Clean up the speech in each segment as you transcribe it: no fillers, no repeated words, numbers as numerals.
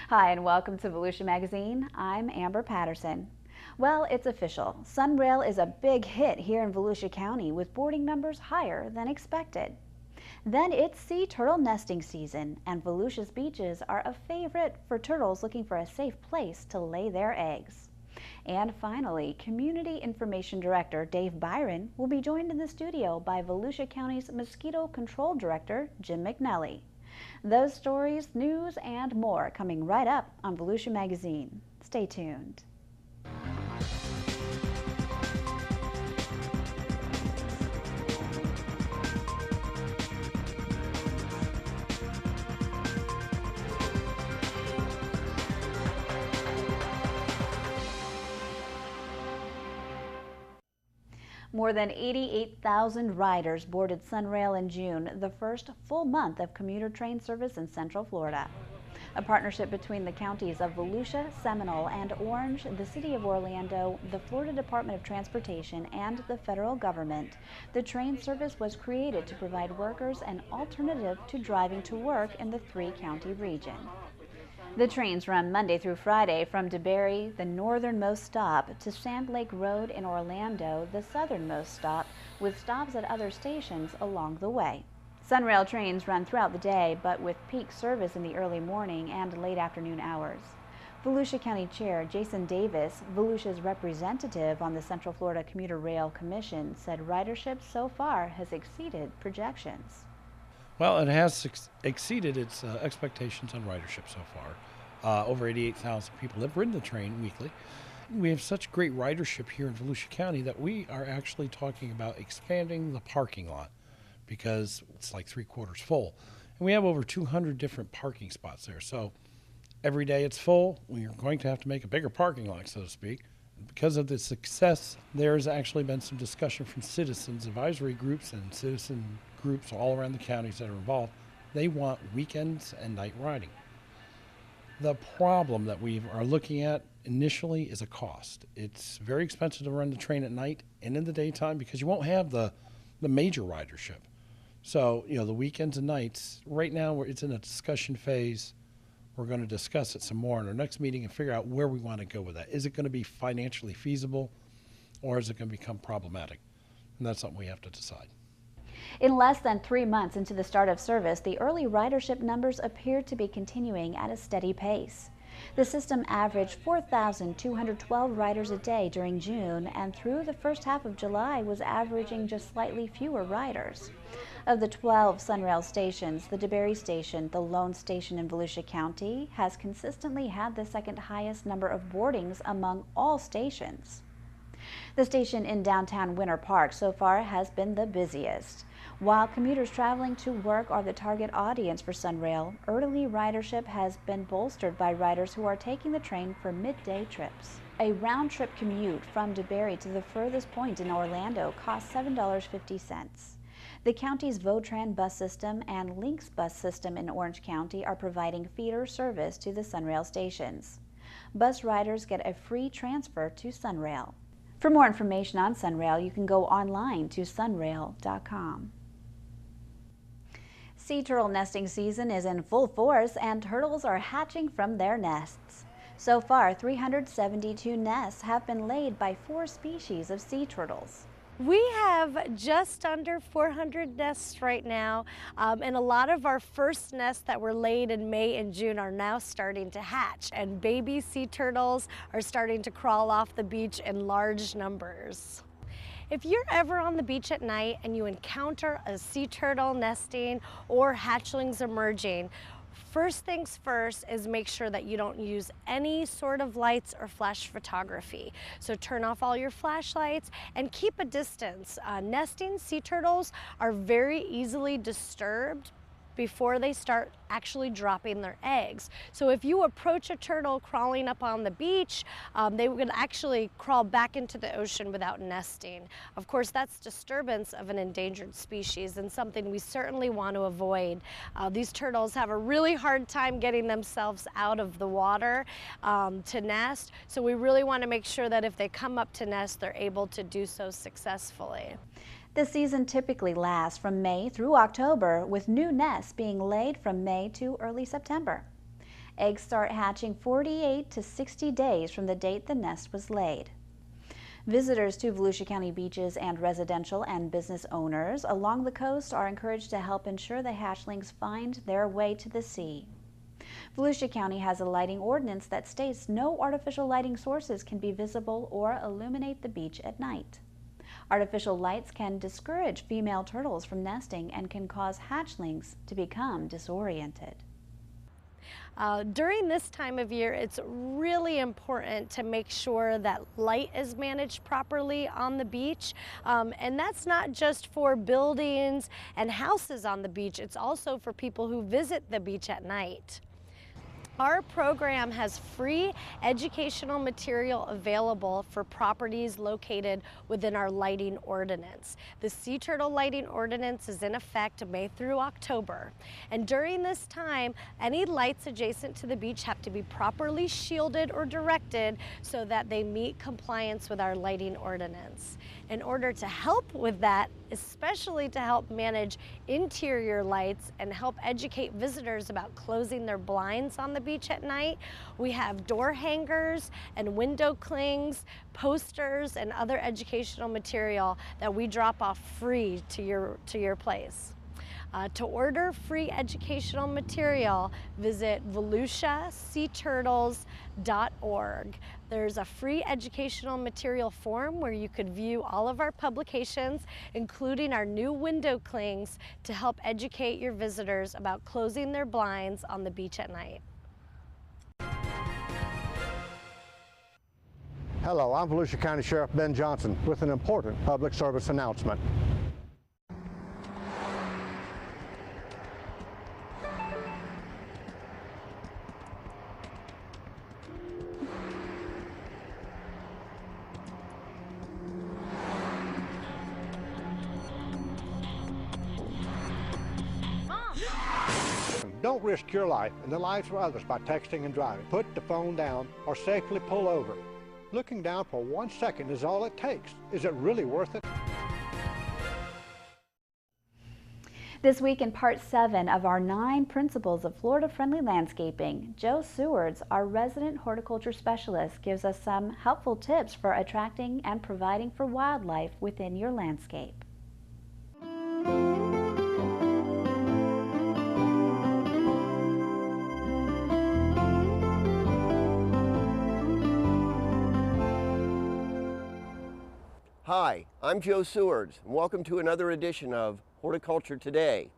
Hi, and welcome to Volusia Magazine. I'm Amber Patterson. Well, it's official. Sunrail is a big hit here in Volusia County with boarding numbers higher than expected. Then it's sea turtle nesting season, and Volusia's beaches are a favorite for turtles looking for a safe place to lay their eggs. And finally, Community Information Director Dave Byron will be joined in the studio by Volusia County's Mosquito Control Director Jim McNelly. Those stories, news, and more coming right up on Volusia Magazine. Stay tuned. More than 88,000 riders boarded Sunrail in June, the first full month of commuter train service in Central Florida. A partnership between the counties of Volusia, Seminole, and Orange, the City of Orlando, the Florida Department of Transportation, and the federal government, the train service was created to provide workers an alternative to driving to work in the three-county region. The trains run Monday through Friday from DeBary, the northernmost stop, to Sand Lake Road in Orlando, the southernmost stop, with stops at other stations along the way. Sunrail trains run throughout the day, but with peak service in the early morning and late afternoon hours. Volusia County Chair Jason Davis, Volusia's representative on the Central Florida Commuter Rail Commission, said ridership so far has exceeded projections. Well, it has exceeded its expectations on ridership so far. Over 88,000 people have ridden the train weekly. We have such great ridership here in Volusia County that we are actually talking about expanding the parking lot because it's like 3/4 full. And we have over 200 different parking spots there. So every day it's full. We are going to have to make a bigger parking lot, so to speak. Because of the success, there's actually been some discussion from citizens advisory groups and citizen groups all around the counties that are involved. They want weekends and night riding. The problem that we are looking at initially is a cost. It's very expensive to run the train at night and in the daytime because you won't have the major ridership. So, the weekends and nights, right now it's in a discussion phase. We're going to discuss it some more in our next meeting and figure out where we want to go with that. Is it going to be financially feasible or is it going to become problematic? And that's something we have to decide. In less than 3 months into the start of service, the early ridership numbers appear to be continuing at a steady pace. The system averaged 4,212 riders a day during June, and through the first half of July was averaging just slightly fewer riders. Of the 12 Sunrail stations, the DeBary station, the lone station in Volusia County, has consistently had the second highest number of boardings among all stations. The station in downtown Winter Park so far has been the busiest. While commuters traveling to work are the target audience for Sunrail, early ridership has been bolstered by riders who are taking the train for midday trips. A round-trip commute from DeBary to the furthest point in Orlando costs $7.50. The county's Votran bus system and Lynx bus system in Orange County are providing feeder service to the Sunrail stations. Bus riders get a free transfer to Sunrail. For more information on Sunrail, you can go online to sunrail.com. Sea turtle nesting season is in full force and turtles are hatching from their nests. So far, 372 nests have been laid by 4 species of sea turtles. We have just under 400 nests right now, and a lot of our first nests that were laid in May and June are now starting to hatch, and baby sea turtles are starting to crawl off the beach in large numbers. If you're ever on the beach at night and you encounter a sea turtle nesting or hatchlings emerging, first things first is make sure that you don't use any sort of lights or flash photography. So turn off all your flashlights and keep a distance. Nesting sea turtles are very easily disturbed before they start actually dropping their eggs. So if you approach a turtle crawling up on the beach, they would actually crawl back into the ocean without nesting. Of course, that's disturbance of an endangered species and something we certainly want to avoid. These turtles have a really hard time getting themselves out of the water to nest, so we really want to make sure that if they come up to nest, they're able to do so successfully. The season typically lasts from May through October, with new nests being laid from May to early September. Eggs start hatching 48 to 60 days from the date the nest was laid. Visitors to Volusia County beaches and residential and business owners along the coast are encouraged to help ensure the hatchlings find their way to the sea. Volusia County has a lighting ordinance that states no artificial lighting sources can be visible or illuminate the beach at night. Artificial lights can discourage female turtles from nesting and can cause hatchlings to become disoriented. During this time of year, it's really important to make sure that light is managed properly on the beach. And that's not just for buildings and houses on the beach, it's also for people who visit the beach at night. Our program has free educational material available for properties located within our lighting ordinance. The Sea Turtle Lighting Ordinance is in effect May through October. And during this time, any lights adjacent to the beach have to be properly shielded or directed so that they meet compliance with our lighting ordinance. In order to help with that, especially to help manage interior lights and help educate visitors about closing their blinds on the beach at night, we have door hangers and window clings, posters, and other educational material that we drop off free to your place. To order free educational material, visit volusiaseaturtles.org. There's a free educational material form where you could view all of our publications, including our new window clings, to help educate your visitors about closing their blinds on the beach at night. Hello, I'm Volusia County Sheriff Ben Johnson with an important public service announcement. Don't risk your life and the lives of others by texting and driving. Put the phone down or safely pull over. Looking down for 1 second is all it takes. Is it really worth it? This week in part 7 of our 9 principles of Florida-friendly landscaping, Joe Sewards, our resident horticulture specialist, gives us some helpful tips for attracting and providing for wildlife within your landscape. Hi, I'm Joe Sewards, and welcome to another edition of Horticulture Today.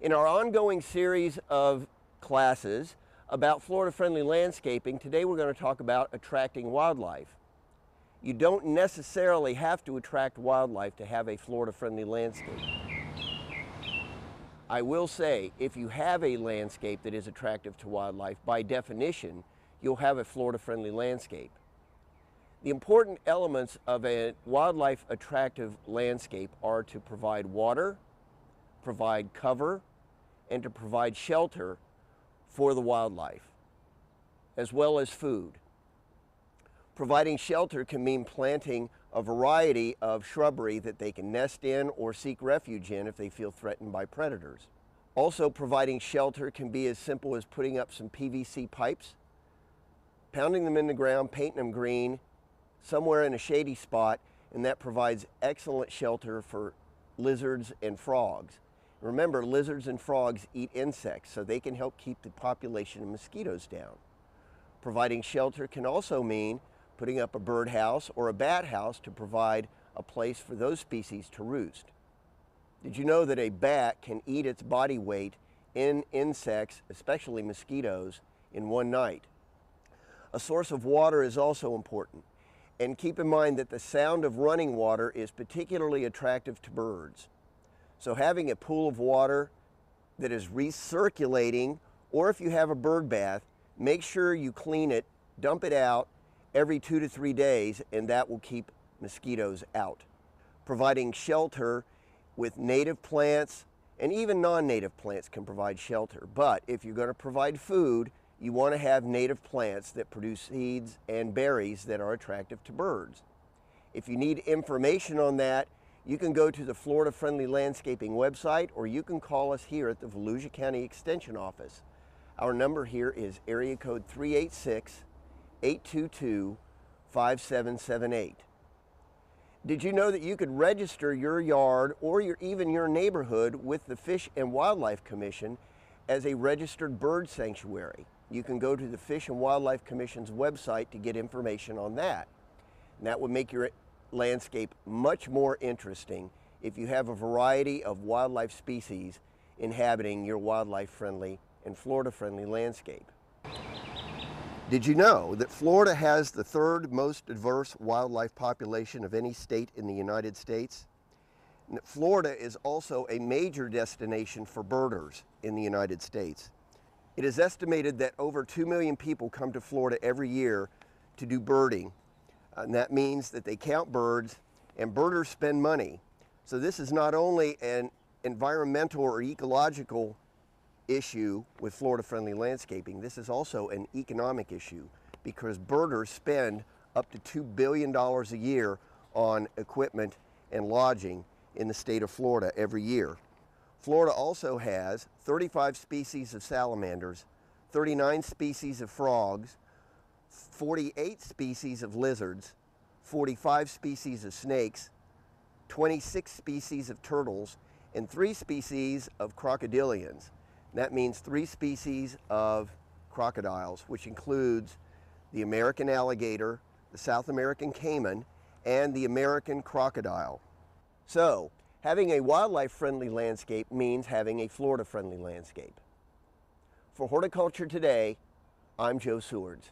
In our ongoing series of classes about Florida-friendly landscaping, today we're going to talk about attracting wildlife. You don't necessarily have to attract wildlife to have a Florida-friendly landscape. I will say, if you have a landscape that is attractive to wildlife, by definition, you'll have a Florida-friendly landscape. The important elements of a wildlife attractive landscape are to provide water, provide cover, and to provide shelter for the wildlife, as well as food. Providing shelter can mean planting a variety of shrubbery that they can nest in or seek refuge in if they feel threatened by predators. Also, providing shelter can be as simple as putting up some PVC pipes, pounding them in the ground, painting them green, somewhere in a shady spot, and that provides excellent shelter for lizards and frogs. Remember, lizards and frogs eat insects, so they can help keep the population of mosquitoes down. Providing shelter can also mean putting up a birdhouse or a bat house to provide a place for those species to roost. Did you know that a bat can eat its body weight in insects, especially mosquitoes, in one night? A source of water is also important. And keep in mind that the sound of running water is particularly attractive to birds. So having a pool of water that is recirculating, or if you have a bird bath, make sure you clean it, dump it out every 2 to 3 days, and that will keep mosquitoes out. Providing shelter with native plants, and even non-native plants can provide shelter. But if you're going to provide food, you want to have native plants that produce seeds and berries that are attractive to birds. If you need information on that, you can go to the Florida Friendly Landscaping website, or you can call us here at the Volusia County Extension Office. Our number here is area code 386-822-5778. Did you know that you could register your yard or even your neighborhood with the Fish and Wildlife Commission as a registered bird sanctuary? You can go to the Fish and Wildlife Commission's website to get information on that. And that would make your landscape much more interesting if you have a variety of wildlife species inhabiting your wildlife-friendly and Florida-friendly landscape. Did you know that Florida has the third most diverse wildlife population of any state in the United States? And that Florida is also a major destination for birders in the United States. It is estimated that over 2 million people come to Florida every year to do birding. And that means that they count birds, and birders spend money. So this is not only an environmental or ecological issue with Florida-friendly landscaping, this is also an economic issue because birders spend up to $2 billion a year on equipment and lodging in the state of Florida every year. Florida also has 35 species of salamanders, 39 species of frogs, 48 species of lizards, 45 species of snakes, 26 species of turtles, and 3 species of crocodilians. That means 3 species of crocodiles, which includes the American alligator, the South American caiman, and the American crocodile. So, having a wildlife-friendly landscape means having a Florida-friendly landscape. For Horticulture Today, I'm Joe Sewards.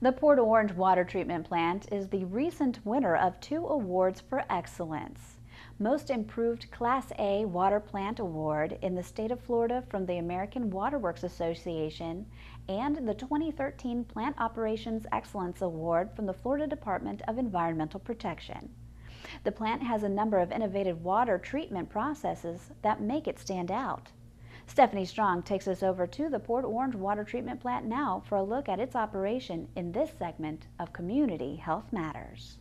The Port Orange Water Treatment Plant is the recent winner of 2 awards for excellence. Most Improved Class A Water Plant Award in the state of Florida from the American Water Works Association and the 2013 Plant Operations Excellence Award from the Florida Department of Environmental Protection. The plant has a number of innovative water treatment processes that make it stand out. Stephanie Strong takes us over to the Port Orange Water Treatment Plant now for a look at its operation in this segment of Community Health Matters.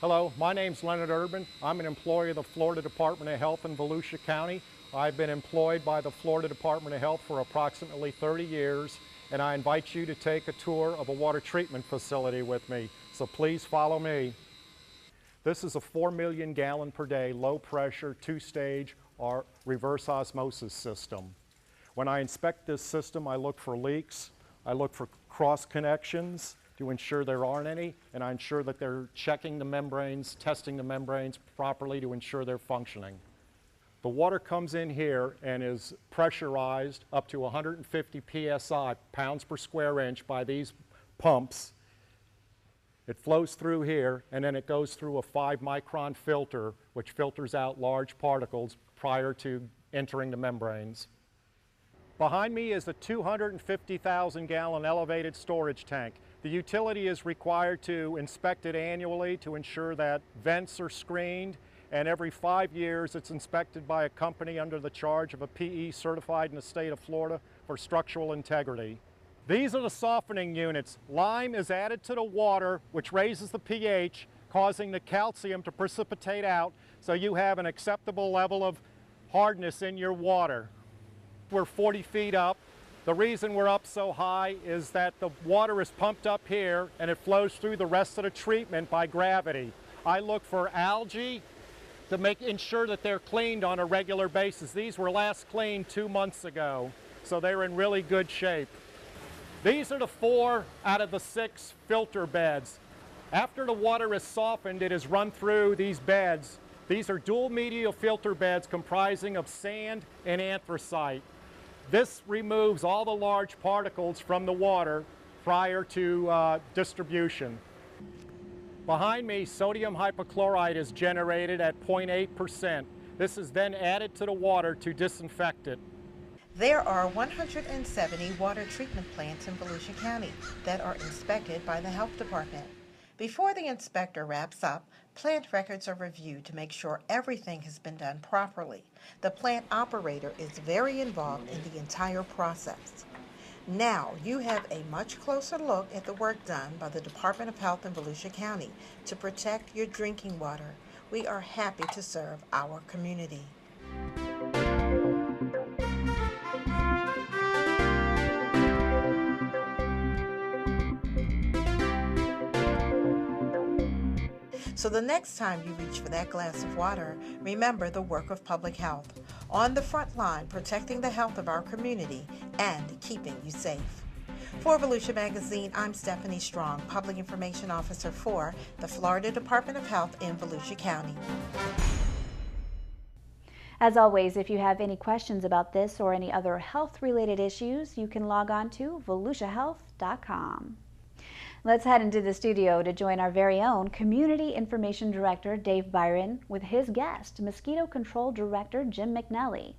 Hello, my name's Leonard Urban. I'm an employee of the Florida Department of Health in Volusia County. I've been employed by the Florida Department of Health for approximately 30 years, and I invite you to take a tour of a water treatment facility with me. So please follow me. This is a 4 million gallon per day, low pressure, 2-stage or reverse osmosis system. When I inspect this system, I look for leaks, I look for cross connections to ensure there aren't any, and I ensure that they're checking the membranes, testing the membranes properly to ensure they're functioning. The water comes in here and is pressurized up to 150 psi, pounds per square inch, by these pumps. It flows through here, and then it goes through a 5-micron filter, which filters out large particles prior to entering the membranes. Behind me is a 250,000 gallon elevated storage tank. The utility is required to inspect it annually to ensure that vents are screened, and every 5 years it's inspected by a company under the charge of a PE certified in the state of Florida for structural integrity. These are the softening units. Lime is added to the water, which raises the pH, causing the calcium to precipitate out, so you have an acceptable level of hardness in your water. We're 40 feet up. The reason we're up so high is that the water is pumped up here and it flows through the rest of the treatment by gravity. I look for algae to ensure that they're cleaned on a regular basis. These were last cleaned 2 months ago, so they're in really good shape. These are the 4 out of the 6 filter beds. After the water is softened, it is run through these beds. These are dual medial filter beds comprising of sand and anthracite. This removes all the large particles from the water prior to distribution. Behind me, sodium hypochlorite is generated at 0.8%. This is then added to the water to disinfect it. There are 170 water treatment plants in Volusia County that are inspected by the Health Department. Before the inspector wraps up, plant records are reviewed to make sure everything has been done properly. The plant operator is very involved in the entire process. Now you have a much closer look at the work done by the Department of Health in Volusia County to protect your drinking water. We are happy to serve our community. So the next time you reach for that glass of water, remember the work of public health. On the front line, protecting the health of our community and keeping you safe. For Volusia Magazine, I'm Stephanie Strong, Public Information Officer for the Florida Department of Health in Volusia County. As always, if you have any questions about this or any other health-related issues, you can log on to volusiahealth.com. Let's head into the studio to join our very own Community Information Director, Dave Byron, with his guest, Mosquito Control Director, Jim McNelly.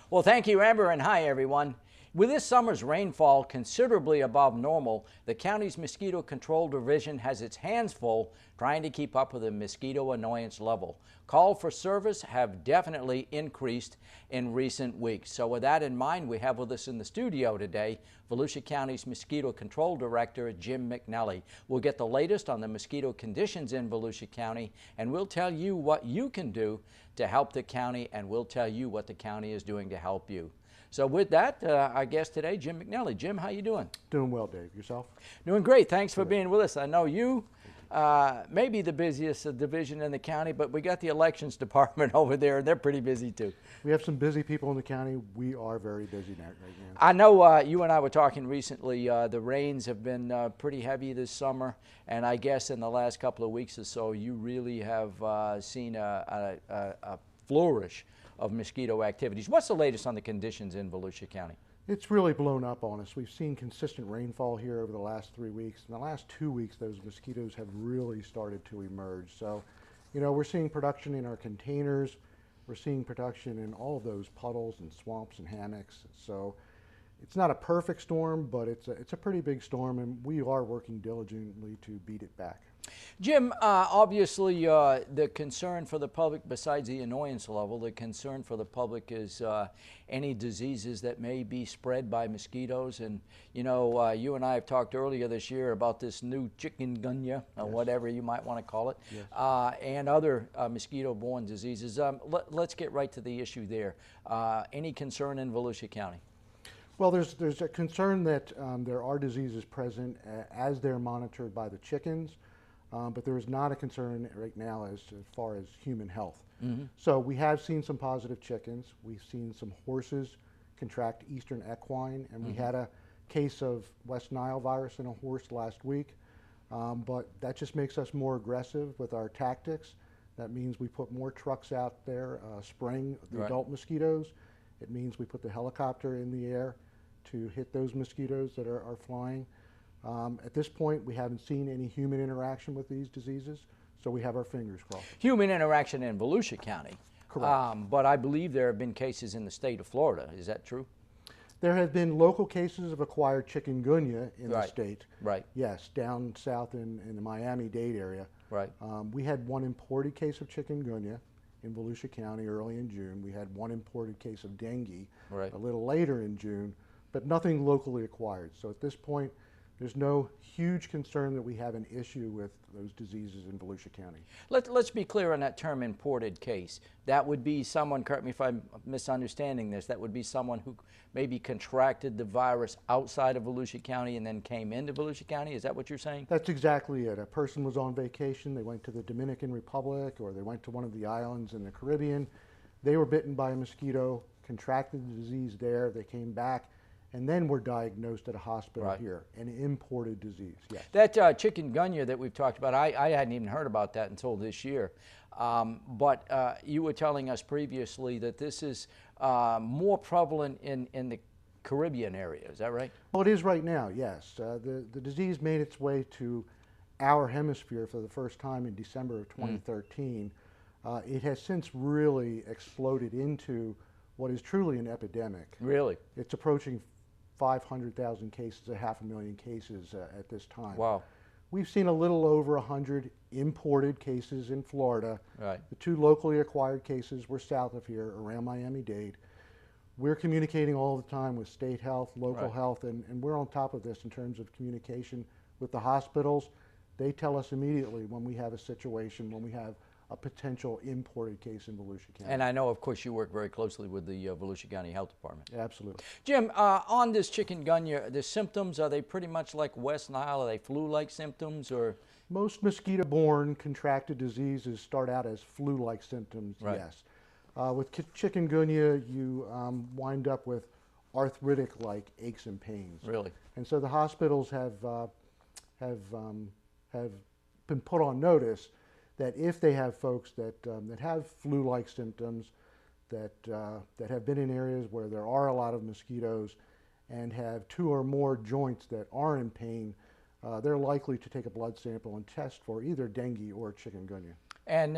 Well, thank you, Amber, and hi, everyone. With this summer's rainfall considerably above normal, the county's Mosquito Control Division has its hands full trying to keep up with the mosquito annoyance level. Call for service have definitely increased in recent weeks. So with that in mind, we have with us in the studio today Volusia County's Mosquito Control Director, Jim McNelly. We'll get the latest on the mosquito conditions in Volusia County, and we'll tell you what you can do to help the county, and we'll tell you what the county is doing to help you. So with that, our guest today, Jim McNelly. Jim, how you doing? Doing well, Dave. Yourself? Doing great. Thanks for being with us. I know you may be the busiest division in the county, but we got the elections department over there, and they're pretty busy too. We have some busy people in the county. We are very busy right now. I know you and I were talking recently. The rains have been pretty heavy this summer, and I guess in the last couple of weeks or so, you really have seen a flourish of mosquito activities. What's the latest on the conditions in Volusia County? It's really blown up on us. We've seen consistent rainfall here over the last 3 weeks. In the last 2 weeks, those mosquitoes have really started to emerge. So, you know, we're seeing production in our containers. We're seeing production in all of those puddles and swamps and hammocks. So it's not a perfect storm, but it's a pretty big storm, and we are working diligently to beat it back. Jim, obviously the concern for the public, besides the annoyance level, the concern for the public is any diseases that may be spread by mosquitoes. And you know, you and I have talked earlier this year about this new chikungunya, or whatever you might want to call it, and other mosquito-borne diseases. Let's get right to the issue there. Any concern in Volusia County? Well, there's a concern that there are diseases present as they're monitored by the chickens. But there is not a concern right now as far as human health. So we have seen some positive chickens. We've seen some horses contract Eastern equine, and we had a case of West Nile virus in a horse last week. But that just makes us more aggressive with our tactics. That means we put more trucks out there spraying the adult mosquitoes. It means we put the helicopter in the air to hit those mosquitoes that are flying. At this point, we haven't seen any human interaction with these diseases, so we have our fingers crossed. Human interaction in Volusia County. Correct. But I believe there have been cases in the state of Florida. Is that true? There have been local cases of acquired chikungunya in the state. Right. Yes, down south in the Miami-Dade area. Right. We had one imported case of chikungunya in Volusia County early in June. We had one imported case of dengue a little later in June, but nothing locally acquired. So at this point, there's no huge concern that we have an issue with those diseases in Volusia County. Let's be clear on that term, imported case. That would be someone, correct me if I'm misunderstanding this, that would be someone who maybe contracted the virus outside of Volusia County and then came into Volusia County? Is that what you're saying? That's exactly it. A person was on vacation, they went to the Dominican Republic, or they went to one of the islands in the Caribbean. They were bitten by a mosquito, contracted the disease there, they came back, and then were diagnosed at a hospital here, an imported disease, yes. That chikungunya that we've talked about, I hadn't even heard about that until this year. But you were telling us previously that this is more prevalent in the Caribbean area, is that right? Well, it is right now, yes. The disease made its way to our hemisphere for the first time in December of 2013. It has since really exploded into what is truly an epidemic. Really? It's approaching 500,000 cases, 500,000 cases at this time. Wow. We've seen a little over 100 imported cases in Florida. Right. The two locally acquired cases were south of here, around Miami-Dade. We're communicating all the time with state health, local Right. health, and we're on top of this in terms of communication with the hospitals. They tell us immediately when we have a situation, when we have a potential imported case in Volusia County. And I know, of course, you work very closely with the Volusia County Health Department. Absolutely. Jim, on this chikungunya, the symptoms, are they pretty much like West Nile? Are they flu-like symptoms, or? Most mosquito-borne contracted diseases start out as flu-like symptoms, Right. yes. With chikungunya, you wind up with arthritic-like aches and pains. Really? And so the hospitals have been put on notice that if they have folks that have flu-like symptoms, that have been in areas where there are a lot of mosquitoes, and have 2 or more joints that are in pain, they're likely to take a blood sample and test for either dengue or chikungunya. And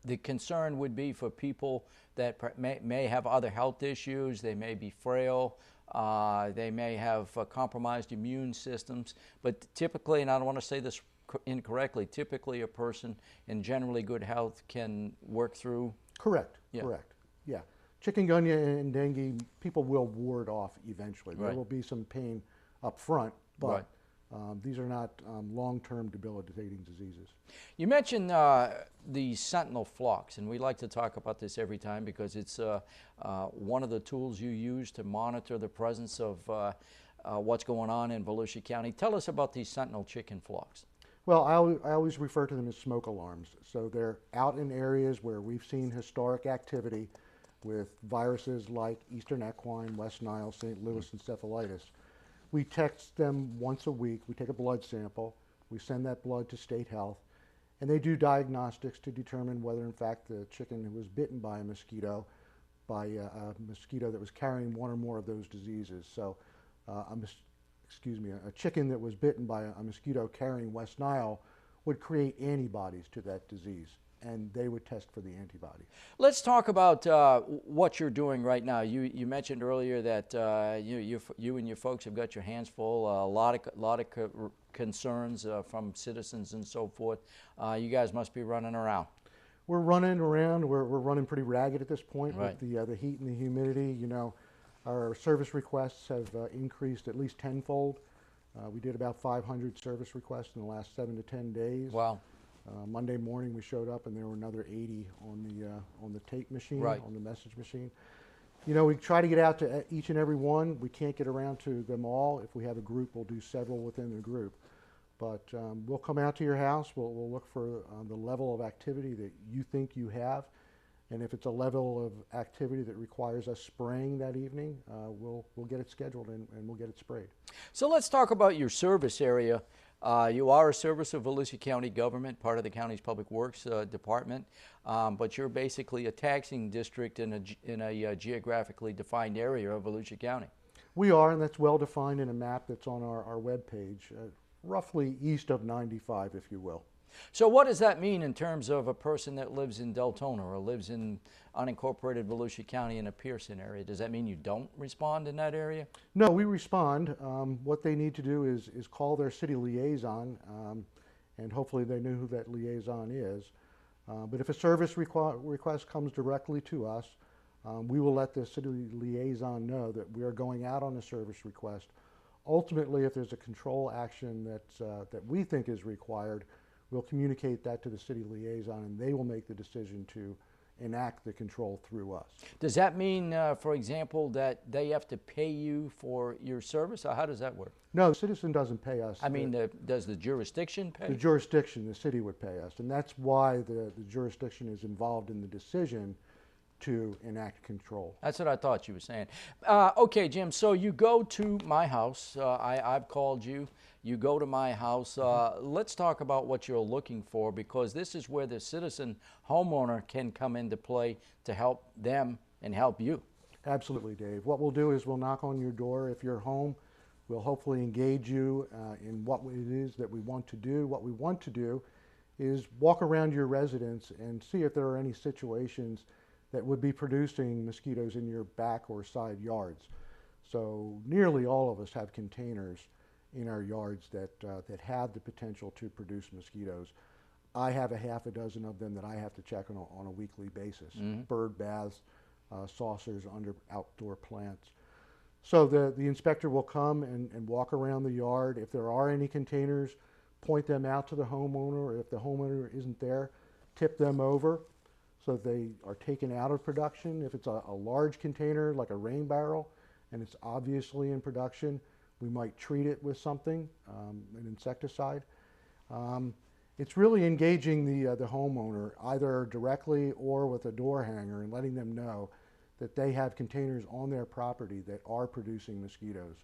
the concern would be for people that may have other health issues. They may be frail. They may have compromised immune systems. But typically, and I don't want to say this incorrectly, typically a person in generally good health can work through. Correct. Yeah. Correct. Yeah. Chikungunya and dengue, people will ward off eventually. Right. There will be some pain up front, but Right. these are not long-term debilitating diseases. You mentioned the sentinel flocks, and we like to talk about this every time because it's one of the tools you use to monitor the presence of what's going on in Volusia County. Tell us about these sentinel chicken flocks. Well, I always refer to them as smoke alarms. So they're out in areas where we've seen historic activity with viruses like Eastern equine, West Nile, St. Louis encephalitis. We text them once a week. We take a blood sample. We send that blood to state health, and they do diagnostics to determine whether, in fact, the chicken was bitten by a mosquito that was carrying 1 or more of those diseases. So a chicken that was bitten by a mosquito carrying West Nile would create antibodies to that disease, and they would test for the antibody. Let's talk about what you're doing right now. You mentioned earlier that you and your folks have got your hands full. A lot of concerns from citizens and so forth. You guys must be running around. We're running around. We're running pretty ragged at this point Right. with the heat and the humidity. You know, our service requests have increased at least tenfold. We did about 500 service requests in the last 7 to 10 days. Wow. Monday morning we showed up and there were another 80 on the tape machine, Right. on the message machine. You know, we try to get out to each and every one. We can't get around to them all. If we have a group, we'll do several within the group. But we'll come out to your house. We'll look for the level of activity that you think you have. And if it's a level of activity that requires us spraying that evening, we'll get it scheduled and we'll get it sprayed. So let's talk about your service area. You are a service of Volusia County government, part of the county's public works department, but you're basically a taxing district in a geographically defined area of Volusia County. We are, and that's well defined in a map that's on our webpage, roughly east of 95, if you will. So what does that mean in terms of a person that lives in Deltona or lives in unincorporated Volusia County in a Pearson area? Does that mean you don't respond in that area? No, we respond. What they need to do is call their city liaison, and hopefully they know who that liaison is. But if a service request comes directly to us, we will let the city liaison know that we are going out on a service request. Ultimately, if there's a control action that we think is required, we'll communicate that to the city liaison, and they will make the decision to enact the control through us. Does that mean, for example, that they have to pay you for your service, or how does that work? No, the citizen doesn't pay us. I mean, does the jurisdiction pay? The jurisdiction, the city would pay us, and that's why the jurisdiction is involved in the decision to enact control. That's what I thought you were saying. Okay, Jim, so you go to my house. I've called you. You go to my house. Let's talk about what you're looking for, because this is where the citizen homeowner can come into play to help them and help you. Absolutely, Dave. What we'll do is we'll knock on your door if you're home. We'll hopefully engage you in what it is that we want to do. What we want to do is walk around your residence and see if there are any situations that would be producing mosquitoes in your back or side yards. So nearly all of us have containers in our yards that have the potential to produce mosquitoes. I have a half a dozen of them that I have to check on a weekly basis. Bird baths, saucers under outdoor plants. So the inspector will come and walk around the yard. If there are any containers, point them out to the homeowner, or if the homeowner isn't there, tip them over so that they are taken out of production. If it's a large container like a rain barrel and it's obviously in production, we might treat it with something, an insecticide. It's really engaging the homeowner either directly or with a door hanger and letting them know that they have containers on their property that are producing mosquitoes.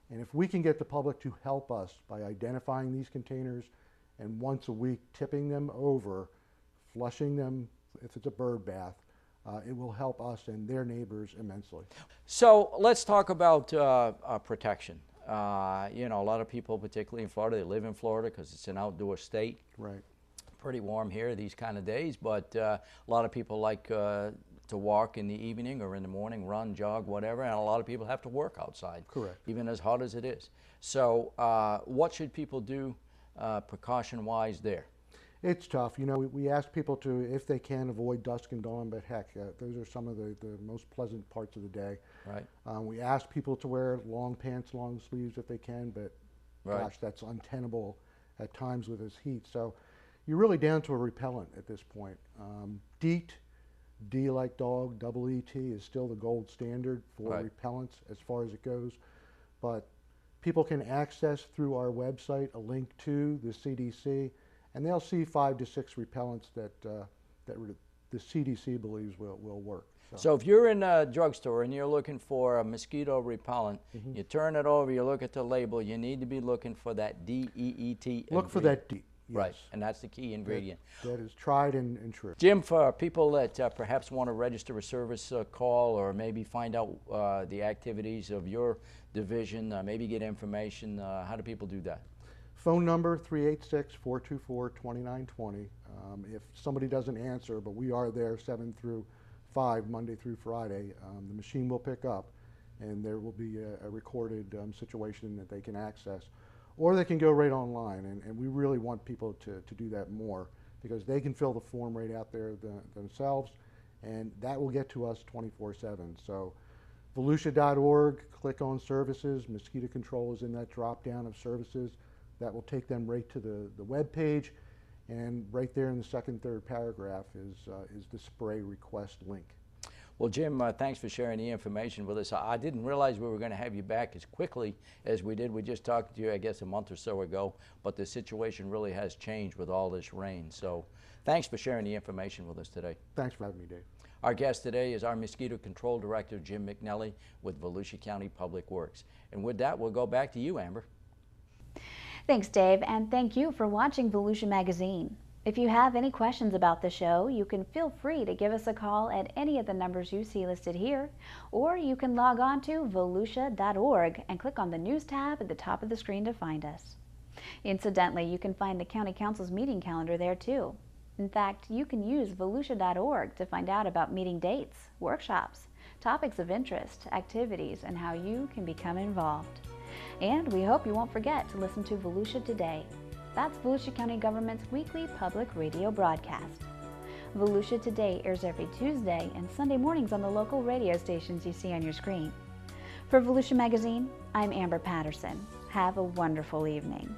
And if we can get the public to help us by identifying these containers and once a week tipping them over, flushing them if it's a bird bath, it will help us and their neighbors immensely. So let's talk about protection. You know, a lot of people, particularly in Florida, they live in Florida because it's an outdoor state. Right. Pretty warm here these kind of days, but a lot of people like to walk in the evening or in the morning, run, jog, whatever, and a lot of people have to work outside. Correct. Even as hot as it is. So what should people do precaution-wise there? It's tough. You know, we ask people to, if they can, avoid dusk and dawn, but heck, those are some of the most pleasant parts of the day. Right. We ask people to wear long pants, long sleeves if they can, but gosh, that's untenable at times with this heat. So you're really down to a repellent at this point. DEET, D like dog, double ET, is still the gold standard for repellents as far as it goes. But people can access through our website a link to the CDC, and they'll see 5 to 6 repellents that the CDC believes will work. So if you're in a drugstore and you're looking for a mosquito repellent, you turn it over, you look at the label, you need to be looking for that DEET. Look for that DEET. Yes. Right, and that's the key ingredient. That is tried and true. Jim, for people that perhaps want to register a service call or maybe find out the activities of your division, maybe get information, how do people do that? Phone number 386-424-2920. If somebody doesn't answer, but we are there 7 through 5, Monday through Friday, the machine will pick up and there will be a recorded situation that they can access. Or they can go right online, and we really want people to do that more because they can fill the form right out there themselves, and that will get to us 24/7. So Volusia.org, click on services, mosquito control is in that drop down of services. That will take them right to the web page, and right there in the second, third paragraph is the spray request link. Well, Jim, thanks for sharing the information with us. I didn't realize we were going to have you back as quickly as we did. We just talked to you, I guess, a month or so ago, but the situation really has changed with all this rain. So thanks for sharing the information with us today. Thanks for having me, Dave. Our guest today is our Mosquito Control Director, Jim McNelly, with Volusia County Public Works. And with that, we'll go back to you, Amber. Thanks, Dave, and thank you for watching Volusia Magazine. If you have any questions about the show, you can feel free to give us a call at any of the numbers you see listed here, or you can log on to volusia.org and click on the News tab at the top of the screen to find us. Incidentally, you can find the County Council's meeting calendar there too. In fact, you can use volusia.org to find out about meeting dates, workshops, topics of interest, activities, and how you can become involved. And we hope you won't forget to listen to Volusia Today. That's Volusia County Government's weekly public radio broadcast. Volusia Today airs every Tuesday and Sunday mornings on the local radio stations you see on your screen. For Volusia Magazine, I'm Amber Patterson. Have a wonderful evening.